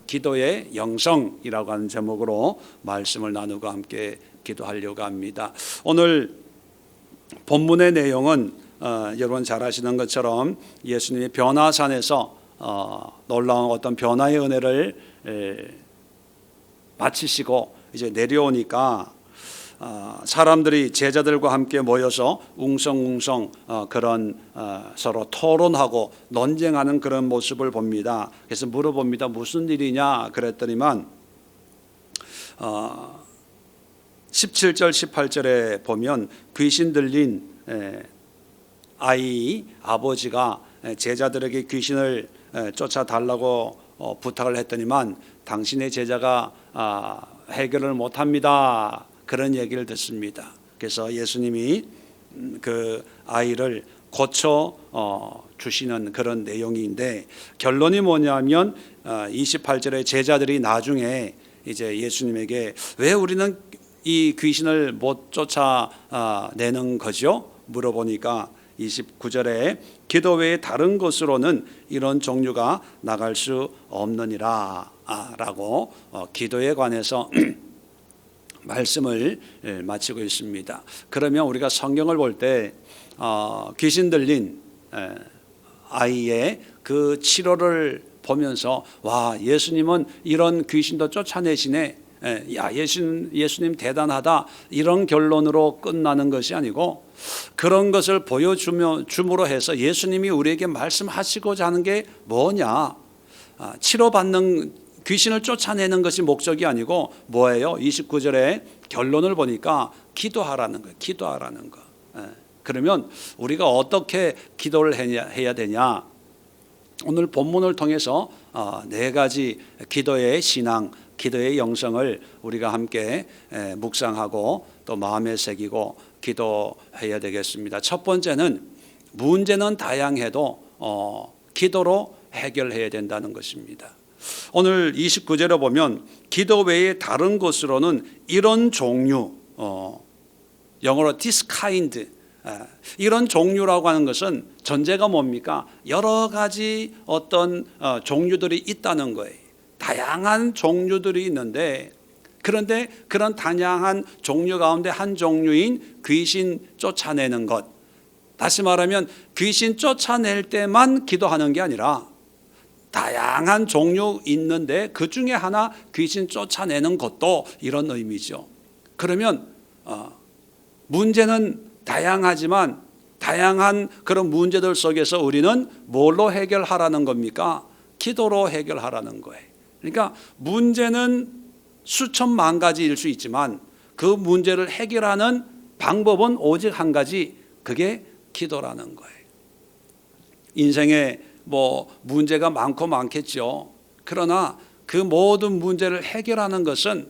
기도의 영성이라고 하는 제목으로 말씀을 나누고 함께 기도하려고 합니다. 오늘 본문의 내용은 여러분 잘 아시는 것처럼 예수님이 변화산에서 놀라운 어떤 변화의 은혜를 마치시고 이제 내려오니까 사람들이 제자들과 함께 모여서 웅성웅성 그런 서로 토론하고 논쟁하는 그런 모습을 봅니다. 그래서 물어봅니다. 무슨 일이냐 그랬더니만 17절 18절에 보면 귀신 들린 아이 아버지가 제자들에게 귀신을 쫓아달라고 부탁을 했더니만 당신의 제자가 해결을 못합니다. 그런 얘기를 듣습니다. 그래서 예수님이 그 아이를 고쳐 주시는 그런 내용인데 결론이 뭐냐면 28절에 제자들이 나중에 이제 예수님에게 왜 우리는 이 귀신을 못 쫓아내는 거죠? 물어보니까 29절에 기도 외에 다른 것으로는 이런 종류가 나갈 수 없느니라 라고 기도에 관해서 말씀을 마치고 있습니다. 그러면 우리가 성경을 볼 때 귀신 들린 아이의 그 치료를 보면서 와, 예수님은 이런 귀신도 쫓아내시네, 야, 예수님 대단하다, 이런 결론으로 끝나는 것이 아니고 그런 것을 보여줌으로 해서 예수님이 우리에게 말씀하시고자 하는 게 뭐냐, 치료받는 귀신을 쫓아내는 것이 목적이 아니고 뭐예요? 29절에 결론을 보니까 기도하라는 거예요. 기도하라는 거. 그러면 우리가 어떻게 기도를 해야 되냐? 오늘 본문을 통해서 네 가지 기도의 신앙, 기도의 영성을 우리가 함께 묵상하고 또 마음에 새기고 기도해야 되겠습니다. 첫 번째는 문제는 다양해도 기도로 해결해야 된다는 것입니다. 오늘 29절에 보면 기도 외에 다른 것으로는 이런 종류, 영어로 this kind, 이런 종류라고 하는 것은 전제가 뭡니까? 여러 가지 어떤 종류들이 있다는 거예요. 다양한 종류들이 있는데 그런데 그런 다양한 종류 가운데 한 종류인 귀신 쫓아내는 것, 다시 말하면 귀신 쫓아낼 때만 기도하는 게 아니라 다양한 종류 있는데 그 중에 하나 귀신 쫓아내는 것도 이런 의미죠. 그러면 문제는 다양하지만 다양한 그런 문제들 속에서 우리는 뭘로 해결하라는 겁니까? 기도로 해결하라는 거예요. 그러니까 문제는 수천만 가지일 수 있지만 그 문제를 해결하는 방법은 오직 한 가지, 그게 기도라는 거예요. 인생에 문제가 많고 많겠죠. 그러나 그 모든 문제를 해결하는 것은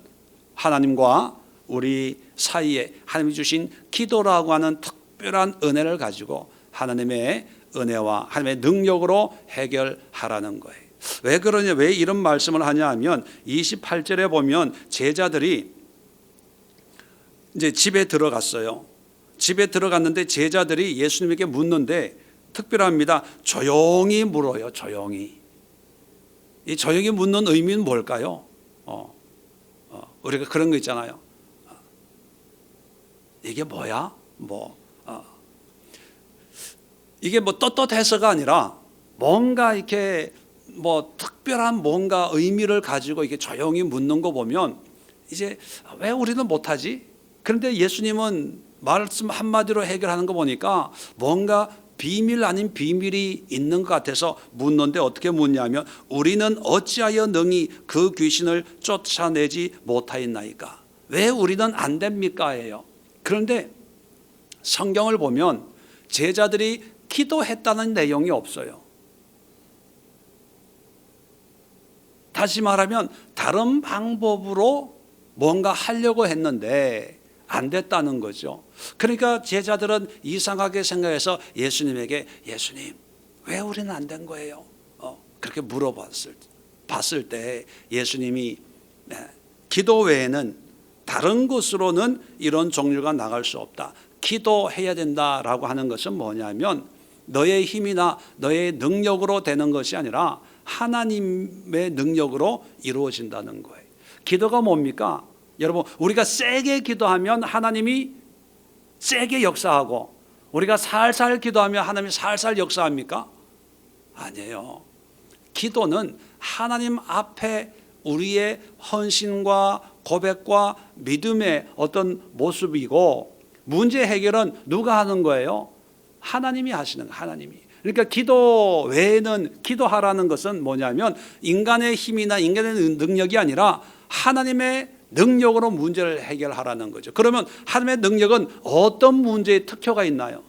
하나님과 우리 사이에 하나님이 주신 기도라고 하는 특별한 은혜를 가지고 하나님의 은혜와 하나님의 능력으로 해결하라는 거예요. 왜 그러냐, 왜 이런 말씀을 하냐 하면 28절에 보면 제자들이 이제 집에 들어갔어요. 집에 들어갔는데 제자들이 예수님에게 묻는데 특별합니다. 조용히 물어요. 조용히. 이 조용히 묻는 의미는 뭘까요? 우리가 그런 거 있잖아요. 이게 뭐야? 이게 떳떳해서가 아니라 뭔가 이렇게 특별한 뭔가 의미를 가지고 이렇게 조용히 묻는 거 보면 이제 왜 우리는 못하지? 그런데 예수님은 말씀 한마디로 해결하는 거 보니까 뭔가 비밀 아닌 비밀이 있는 것 같아서 묻는데 어떻게 묻냐면 우리는 어찌하여 능히 그 귀신을 쫓아내지 못하였나이까? 왜 우리는 안 됩니까? 예요. 그런데 성경을 보면 제자들이 기도했다는 내용이 없어요. 다시 말하면 다른 방법으로 뭔가 하려고 했는데 안 됐다는 거죠. 그러니까 제자들은 이상하게 생각해서 예수님에게 예수님, 왜 우리는 안 된 거예요? 그렇게 봤을 때 예수님이 기도 외에는 다른 것으로는 이런 종류가 나갈 수 없다. 기도해야 된다라고 하는 것은 뭐냐면 너의 힘이나 너의 능력으로 되는 것이 아니라 하나님의 능력으로 이루어진다는 거예요. 기도가 뭡니까? 여러분, 우리가 세게 기도하면 하나님이 세게 역사하고, 우리가 살살 기도하면 하나님이 살살 역사합니까? 아니에요. 기도는 하나님 앞에 우리의 헌신과 고백과 믿음의 어떤 모습이고, 문제 해결은 누가 하는 거예요? 하나님이 하시는 거예요. 하나님이. 그러니까 기도 외에는, 기도하라는 것은 뭐냐면 인간의 힘이나 인간의 능력이 아니라 하나님의 능력으로 문제를 해결하라는 거죠. 그러면 하나님의 능력은 어떤 문제에 특효가 있나요?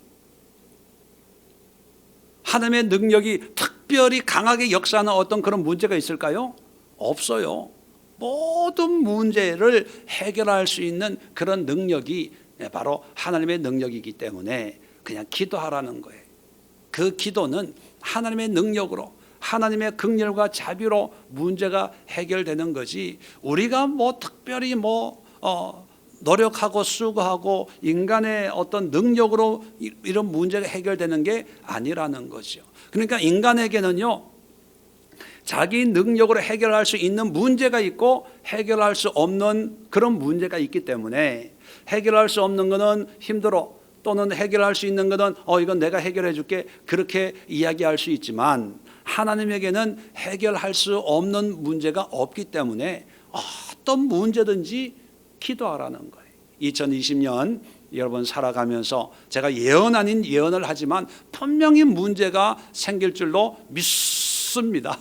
하나님의 능력이 특별히 강하게 역사하는 어떤 그런 문제가 있을까요? 없어요. 모든 문제를 해결할 수 있는 그런 능력이 바로 하나님의 능력이기 때문에 그냥 기도하라는 거예요. 그 기도는 하나님의 능력으로, 하나님의 긍휼과 자비로 문제가 해결되는 거지, 우리가 뭐 특별히 노력하고 수고하고 인간의 어떤 능력으로 이런 문제가 해결되는 게 아니라는 거죠. 그러니까 인간에게는요, 자기 능력으로 해결할 수 있는 문제가 있고 해결할 수 없는 그런 문제가 있기 때문에, 해결할 수 없는 거는 힘들어, 또는 해결할 수 있는 거는 이건 내가 해결해 줄게, 그렇게 이야기할 수 있지만 하나님에게는 해결할 수 없는 문제가 없기 때문에 어떤 문제든지 기도하라는 거예요. 2020년 여러분 살아가면서 제가 예언 아닌 예언을 하지만 분명히 문제가 생길 줄로 믿습니다.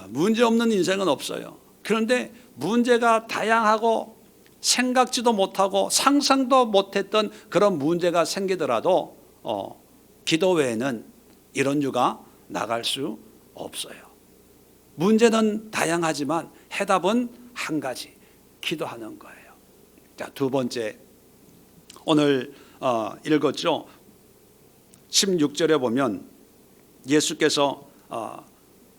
문제 없는 인생은 없어요. 그런데 문제가 다양하고 생각지도 못하고 상상도 못했던 그런 문제가 생기더라도 기도 외에는 이런 유가 나갈 수 없어요. 문제는 다양하지만 해답은 한 가지, 기도하는 거예요. 자, 두 번째, 오늘 읽었죠. 16절에 보면 예수께서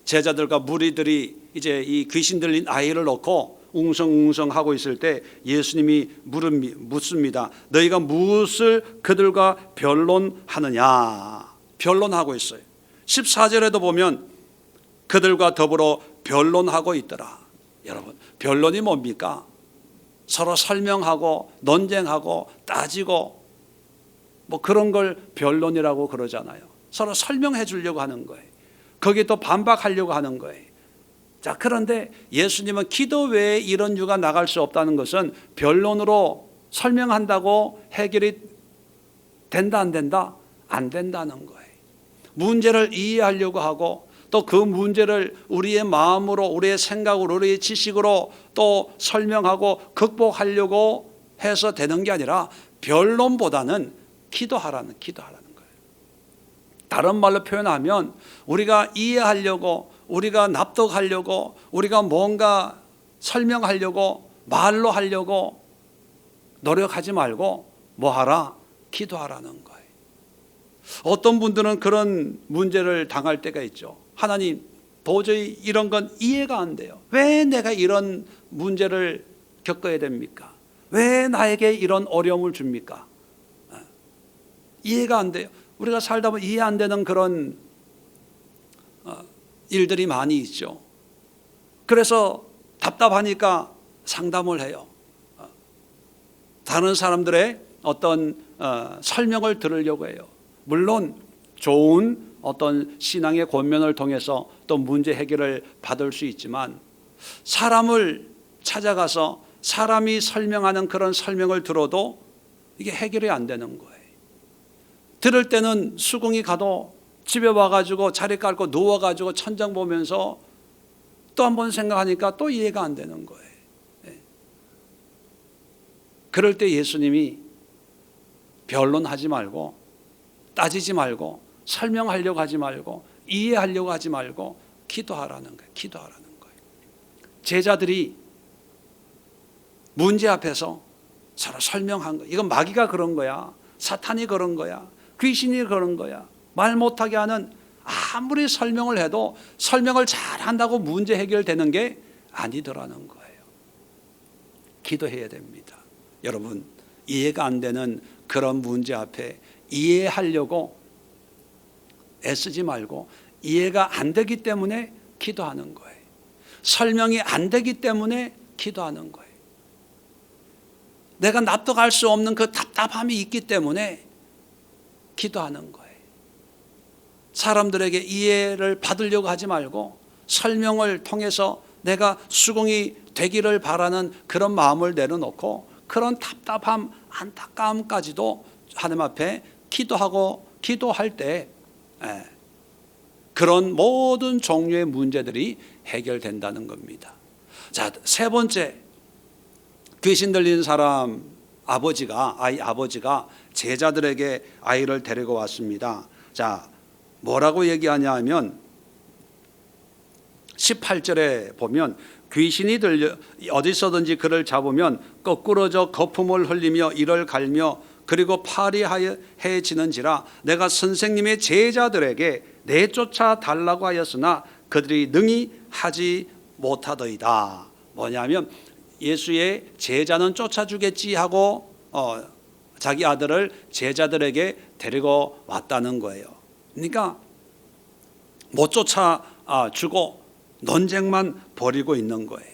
제자들과 무리들이 이제 이 귀신 들린 아이를 놓고 웅성웅성하고 있을 때 예수님이 묻습니다. 너희가 무엇을 그들과 변론하느냐? 변론하고 있어요. 14절에도 보면 그들과 더불어 변론하고 있더라. 여러분, 변론이 뭡니까? 서로 설명하고 논쟁하고 따지고 그런 걸 변론이라고 그러잖아요. 서로 설명해 주려고 하는 거예요. 거기에 또 반박하려고 하는 거예요. 자, 그런데 예수님은 기도 외에 이런 유가 나갈 수 없다는 것은 변론으로 설명한다고 해결이 된다 안 된다? 안 된다는 거예요. 문제를 이해하려고 하고 또 그 문제를 우리의 마음으로, 우리의 생각으로, 우리의 지식으로 또 설명하고 극복하려고 해서 되는 게 아니라 변론보다는 기도하라는 거예요. 다른 말로 표현하면 우리가 이해하려고, 우리가 납득하려고, 우리가 뭔가 설명하려고, 말로 하려고 노력하지 말고 뭐 하라? 기도하라는 거예요. 어떤 분들은 그런 문제를 당할 때가 있죠. 하나님, 도저히 이런 건 이해가 안 돼요. 왜 내가 이런 문제를 겪어야 됩니까? 왜 나에게 이런 어려움을 줍니까? 이해가 안 돼요. 우리가 살다 보면 이해 안 되는 그런 일들이 많이 있죠. 그래서 답답하니까 상담을 해요. 다른 사람들의 어떤 설명을 들으려고 해요. 물론 좋은 어떤 신앙의 권면을 통해서 또 문제 해결을 받을 수 있지만, 사람을 찾아가서 사람이 설명하는 그런 설명을 들어도 이게 해결이 안 되는 거예요. 들을 때는 수긍이 가도 집에 와가지고 자리 깔고 누워가지고 천장 보면서 또 한 번 생각하니까 또 이해가 안 되는 거예요. 그럴 때 예수님이 변론하지 말고, 따지지 말고, 설명하려고 하지 말고, 이해하려고 하지 말고 기도하라는 거예요. 기도하라는 거예요. 제자들이 문제 앞에서 서로 설명한 거예요. 이건 마귀가 그런 거야, 사탄이 그런 거야, 귀신이 그런 거야. 말 못하게 하는, 아무리 설명을 해도 설명을 잘한다고 문제 해결되는 게 아니더라는 거예요. 기도해야 됩니다. 여러분, 이해가 안 되는 그런 문제 앞에 이해하려고 애쓰지 말고 이해가 안 되기 때문에 기도하는 거예요. 설명이 안 되기 때문에 기도하는 거예요. 내가 납득할 수 없는 그 답답함이 있기 때문에 기도하는 거예요. 사람들에게 이해를 받으려고 하지 말고 설명을 통해서 내가 수긍이 되기를 바라는 그런 마음을 내려놓고 그런 답답함, 안타까움까지도 하나님 앞에 기도할 때 그런 모든 종류의 문제들이 해결된다는 겁니다. 자, 세 번째, 귀신 들린 사람 아이 아버지가 제자들에게 아이를 데리고 왔습니다. 자, 뭐라고 얘기하냐 하면 18절에 보면 귀신이 들려 어디서든지 그를 잡으면 거꾸러져 거품을 흘리며 이를 갈며 그리고 파리해지는지라 내가 선생님의 제자들에게 내쫓아 달라고 하였으나 그들이 능히 하지 못하더이다. 뭐냐면 예수의 제자는 쫓아주겠지 하고 자기 아들을 제자들에게 데리고 왔다는 거예요. 그러니까 못 쫓아주고 논쟁만 벌이고 있는 거예요.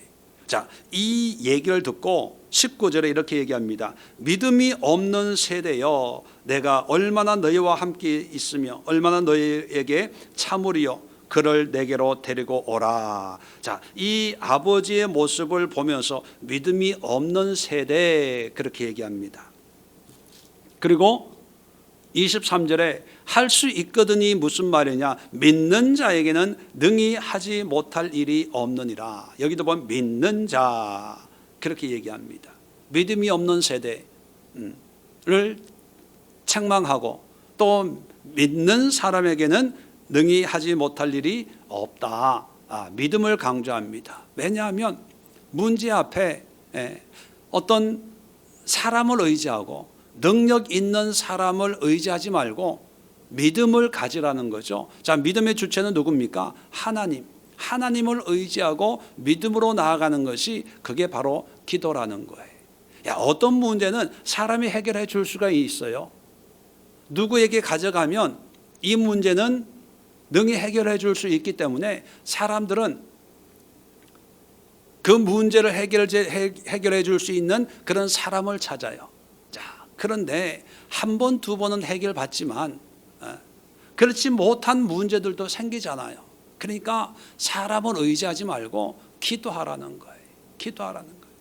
자, 이 얘기를 듣고 19절에 이렇게 얘기합니다. 믿음이 없는 세대여 내가 얼마나 너희와 함께 있으며 얼마나 너희에게 참으리요 그를 내게로 데리고 오라. 자, 이 아버지의 모습을 보면서 믿음이 없는 세대 그렇게 얘기합니다. 그리고 23절에 할 수 있거든이 무슨 말이냐, 믿는 자에게는 능히 하지 못할 일이 없느니라. 여기도 보면 믿는 자 그렇게 얘기합니다. 믿음이 없는 세대를 책망하고 또 믿는 사람에게는 능히 하지 못할 일이 없다. 믿음을 강조합니다. 왜냐하면 문제 앞에 어떤 사람을 의지하고 능력 있는 사람을 의지하지 말고 믿음을 가지라는 거죠. 자, 믿음의 주체는 누굽니까? 하나님. 하나님을 의지하고 믿음으로 나아가는 것이 그게 바로 기도라는 거예요. 어떤 문제는 사람이 해결해 줄 수가 있어요. 누구에게 가져가면 이 문제는 능히 해결해 줄 수 있기 때문에 사람들은 그 문제를 해결해 줄 수 있는 그런 사람을 찾아요. 자, 그런데 한 번, 두 번은 해결받지만 그렇지 못한 문제들도 생기잖아요. 그러니까 사람을 의지하지 말고 기도하라는 거예요. 기도하라는 거예요.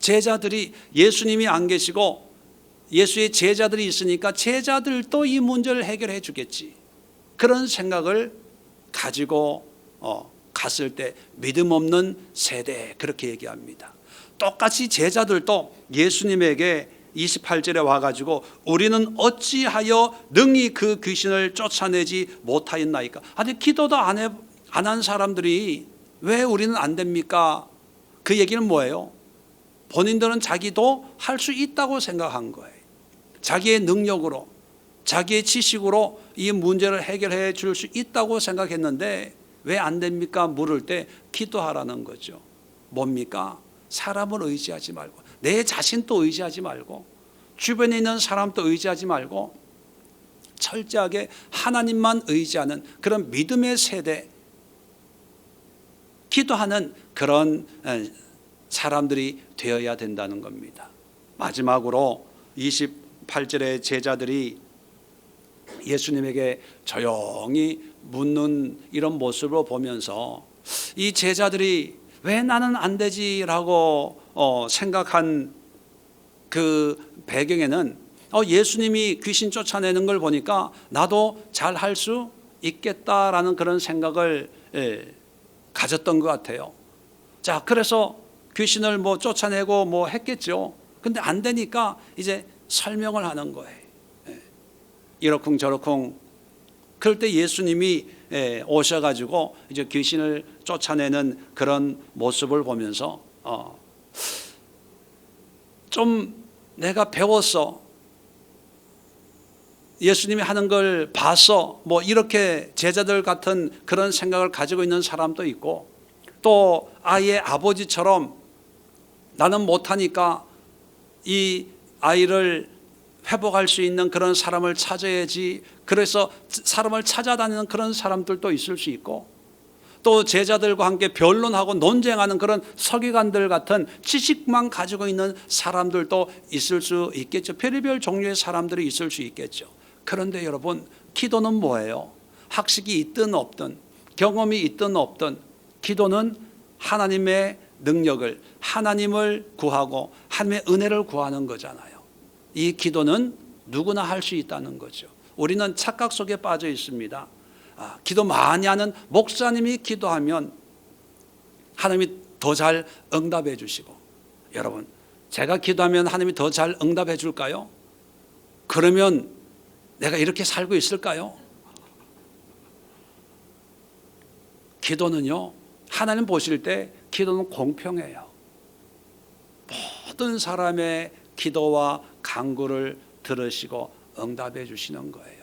제자들이 예수님이 안 계시고 예수의 제자들이 있으니까 제자들도 이 문제를 해결해 주겠지. 그런 생각을 가지고 갔을 때 믿음 없는 세대 그렇게 얘기합니다. 똑같이 제자들도 예수님에게 28절에 와가지고 우리는 어찌하여 능히 그 귀신을 쫓아내지 못하였나이까. 아니 기도도 안 한 사람들이 왜 우리는 안 됩니까? 그 얘기는 뭐예요? 본인들은 자기도 할 수 있다고 생각한 거예요. 자기의 능력으로 자기의 지식으로 이 문제를 해결해 줄 수 있다고 생각했는데 왜 안 됩니까? 물을 때 기도하라는 거죠. 뭡니까? 사람을 의지하지 말고 내 자신도 의지하지 말고 주변에 있는 사람도 의지하지 말고 철저하게 하나님만 의지하는 그런 믿음의 세대, 기도하는 그런 사람들이 되어야 된다는 겁니다. 마지막으로 28절의 제자들이 예수님에게 조용히 묻는 이런 모습을 보면서 이 제자들이 왜 나는 안 되지라고 생각한 그 배경에는 예수님이 귀신 쫓아내는 걸 보니까 나도 잘 할 수 있겠다라는 그런 생각을 가졌던 것 같아요. 자, 그래서 귀신을 뭐 쫓아내고 뭐 했겠죠. 근데 안 되니까 이제 설명을 하는 거예요. 이러쿵 저러쿵. 그럴 때 예수님이 오셔가지고 이제 귀신을 쫓아내는 그런 모습을 보면서 좀 내가 배웠어. 예수님이 하는 걸 봤어. 뭐 이렇게 제자들 같은 그런 생각을 가지고 있는 사람도 있고 또 아이의 아버지처럼 나는 못하니까 이 아이를 회복할 수 있는 그런 사람을 찾아야지. 그래서 사람을 찾아다니는 그런 사람들도 있을 수 있고, 또 제자들과 함께 변론하고 논쟁하는 그런 서기관들 같은 지식만 가지고 있는 사람들도 있을 수 있겠죠. 별의별 종류의 사람들이 있을 수 있겠죠. 그런데 여러분, 기도는 뭐예요? 학식이 있든 없든, 경험이 있든 없든, 기도는 하나님의 능력을, 하나님을 구하고 하나님의 은혜를 구하는 거잖아요. 이 기도는 누구나 할 수 있다는 거죠. 우리는 착각 속에 빠져 있습니다. 기도 많이 하는 목사님이 기도하면 하나님이 더 잘 응답해 주시고, 여러분, 제가 기도하면 하나님이 더 잘 응답해 줄까요? 그러면 내가 이렇게 살고 있을까요? 기도는요, 하나님 보실 때 기도는 공평해요. 모든 사람의 기도와 간구를 들으시고 응답해 주시는 거예요.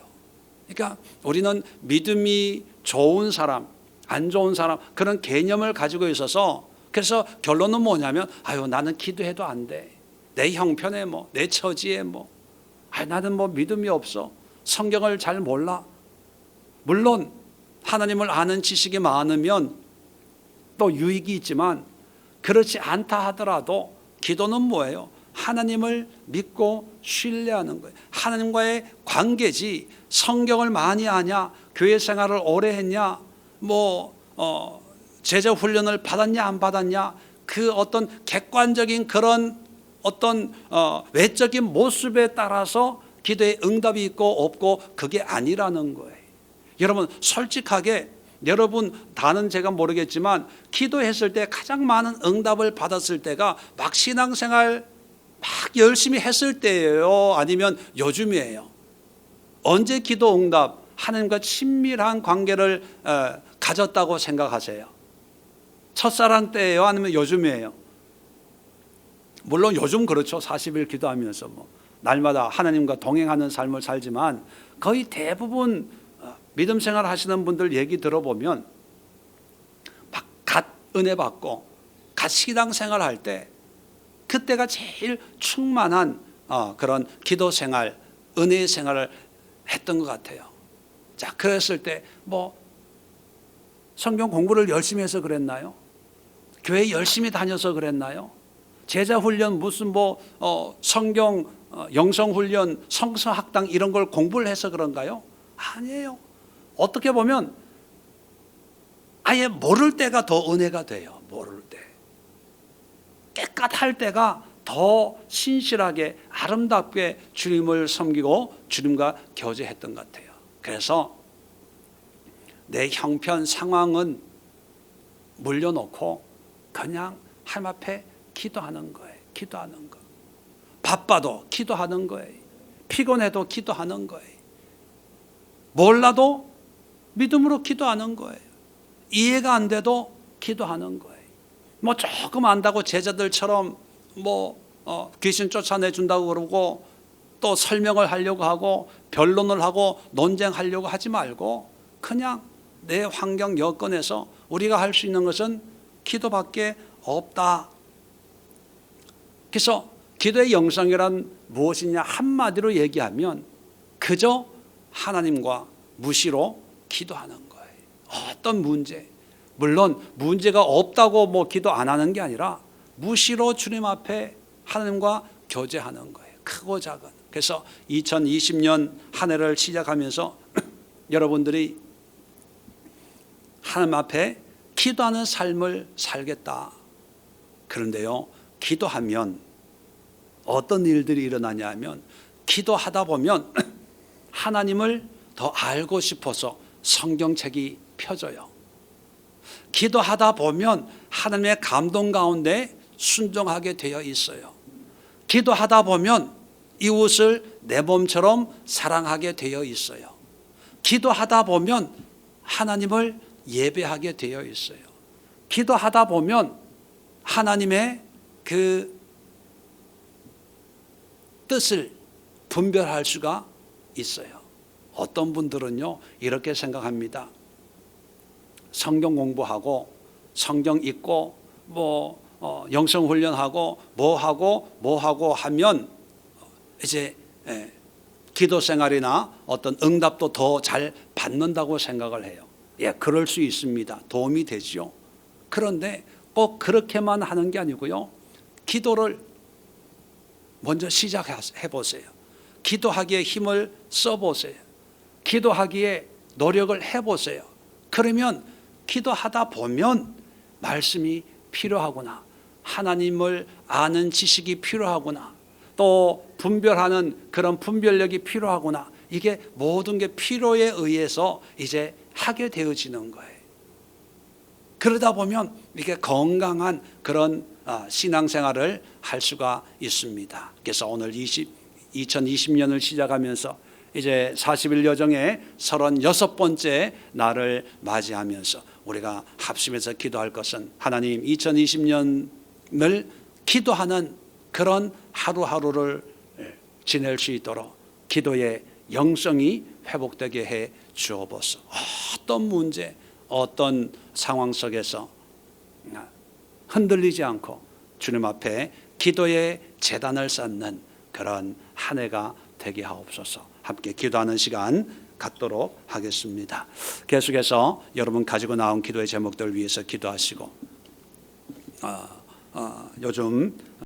그러니까 우리는 믿음이 좋은 사람, 안 좋은 사람, 그런 개념을 가지고 있어서, 그래서 결론은 뭐냐면, 나는 기도해도 안 돼. 내 형편에 뭐, 내 처지에 뭐, 나는 뭐 믿음이 없어. 성경을 잘 몰라. 물론 하나님을 아는 지식이 많으면 또 유익이 있지만, 그렇지 않다 하더라도 기도는 뭐예요? 하나님을 믿고 신뢰하는 거예요. 하나님과의 관계지. 성경을 많이 아냐, 교회 생활을 오래 했냐, 제자 훈련을 받았냐 안 받았냐, 그 어떤 객관적인 그런 어떤 외적인 모습에 따라서 기도에 응답이 있고 없고, 그게 아니라는 거예요. 여러분, 솔직하게, 여러분 다는 제가 모르겠지만 기도했을 때 가장 많은 응답을 받았을 때가 막 신앙생활 막 열심히 했을 때예요? 아니면 요즘이에요? 언제 기도 응답, 하나님과 친밀한 관계를 가졌다고 생각하세요? 첫사랑 때예요? 아니면 요즘이에요? 물론 요즘 그렇죠. 40일 기도하면서 날마다 하나님과 동행하는 삶을 살지만, 거의 대부분 믿음 생활 하시는 분들 얘기 들어보면 막 갓 은혜 받고 갓 신앙 생활 할 때, 그때가 제일 충만한 그런 기도 생활, 은혜 생활을 했던 것 같아요. 자, 그랬을 때 성경 공부를 열심히 해서 그랬나요? 교회 열심히 다녀서 그랬나요? 제자 훈련, 무슨 성경 영성 훈련, 성서 학당 이런 걸 공부를 해서 그런가요? 아니에요. 어떻게 보면 아예 모를 때가 더 은혜가 돼요. 모를 때. 깨끗할 때가 더 신실하게 아름답게 주님을 섬기고 주님과 교제했던 것 같아요. 그래서 내 형편 상황은 물려놓고 그냥 하나님 앞에 기도하는 거예요. 기도하는 거. 바빠도 기도하는 거예요. 피곤해도 기도하는 거예요. 몰라도 믿음으로 기도하는 거예요. 이해가 안 돼도 기도하는 거예요. 조금 안다고 제자들처럼 귀신 쫓아내 준다고 그러고 또 설명을 하려고 하고 변론을 하고 논쟁하려고 하지 말고, 그냥 내 환경 여건에서 우리가 할 수 있는 것은 기도밖에 없다. 그래서 기도의 영성이란 무엇이냐, 한마디로 얘기하면 그저 하나님과 무시로 기도하는 거예요. 어떤 문제, 물론 문제가 없다고 기도 안 하는 게 아니라 무시로 주님 앞에 하나님과 교제하는 거예요. 크고 작은. 그래서 2020년 한 해를 시작하면서 여러분들이 하나님 앞에 기도하는 삶을 살겠다. 그런데요, 기도하면 어떤 일들이 일어나냐 하면, 기도하다 보면 하나님을 더 알고 싶어서 성경책이 펴져요. 기도하다 보면 하나님의 감동 가운데 순종하게 되어 있어요. 기도하다 보면 이웃을 내 몸처럼 사랑하게 되어 있어요. 기도하다 보면 하나님을 예배하게 되어 있어요. 기도하다 보면 하나님의 그 뜻을 분별할 수가 있어요. 어떤 분들은요, 이렇게 생각합니다. 성경 공부하고 성경 읽고 영성 훈련하고 뭐하고 하면 이제 기도 생활이나 어떤 응답도 더 잘 받는다고 생각을 해요. 예, 그럴 수 있습니다. 도움이 되죠. 그런데 꼭 그렇게만 하는 게 아니고요. 기도를 먼저 시작해 보세요. 기도하기에 힘을 써보세요. 기도하기에 노력을 해보세요. 그러면 기도하다 보면 말씀이 필요하구나, 하나님을 아는 지식이 필요하구나, 또 분별하는 그런 분별력이 필요하구나, 이게 모든 게 필요에 의해서 이제 하게 되어지는 거예요. 그러다 보면 이게 건강한 그런 신앙생활을 할 수가 있습니다. 그래서 오늘 2020년을 시작하면서 이제 40일 여정의 36번째 날을 맞이하면서 우리가 합심해서 기도할 것은, 하나님 2020년을 기도하는 그런 하루하루를 지낼 수 있도록 기도의 영성이 회복되게 해 주옵소서. 어떤 문제, 어떤 상황 속에서 흔들리지 않고 주님 앞에 기도의 제단을 쌓는 그런 한 해가 되게 하옵소서. 함께 기도하는 시간 갖도록 하겠습니다. 계속해서 여러분 가지고 나온 기도의 제목들을 위해서 기도하시고, 요즘